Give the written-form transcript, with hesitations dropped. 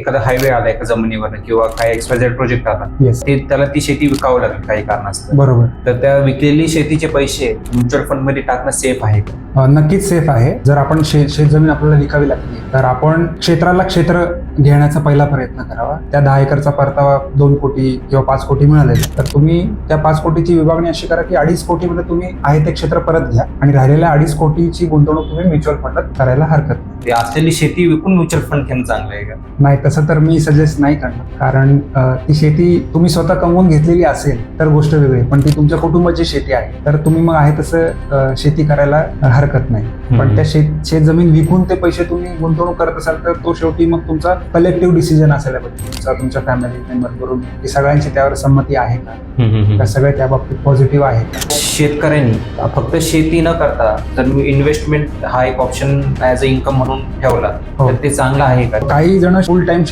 एखादा हायवे आला एका जमिनीवर किंवा काय एक्सपायझेड प्रोजेक्ट आला, येस, ते त्याला ती शेती विकावं लागेल काही कारणास्तव, बरोबर. तर त्या विकलेली शेतीचे पैसे म्युच्युअल फंड मध्ये टाकणं सेफ आहे का? नक्कीच सेफ आहे. जर आपण शेतजमीन आपल्याला विकावी लागली तर आपण क्षेत्राला क्षेत्र घेण्याचा पहिला प्रयत्न करावा. त्या 10 एकरचा परतावा 2 कोटी किंवा 5 कोटी मिळालेला, तर तुम्ही त्या 5 कोटीची विभागणी अशी करा की 2.5 कोटीमध्ये तुम्ही आहे ते क्षेत्र परत घ्या आणि राहिलेल्या 2.5 कोटीची गुंतवणूक तुम्ही म्युच्युअल फंडात करायला हरकत नाही. ते असलेली शेती विकून म्युच्युअल फंड घेणं चांगलं आहे का? नाही, तसं तर मी सजेस्ट नाही करणार. कारण ती शेती तुम्ही स्वतः कमवून घेतलेली असेल तर गोष्ट वेगळी, पण ती तुमच्या कुटुंबाची शेती आहे तर तुम्ही मग आहे तसं शेती करायला हरकत नाही. पण त्या शेत जमीन विकून ते पैसे तुम्ही गुंतवणूक करत असाल तर तो शेवटी मग तुमचा कलेक्टिव्ह डिसिजन असायला पाहिजे. तुमच्या फॅमिली मेंबर करून की सगळ्यांची त्यावर संमती आहे का, सगळे त्या बाबतीत पॉझिटिव्ह आहे का. शेतकऱ्यांनी फक्त शेती न करता जर इन्व्हेस्टमेंट हा एक ऑप्शन ऍज अ इन्कम म्हणून ठेवला तर ते चांगलं आहे का? काही जण फुल टाइम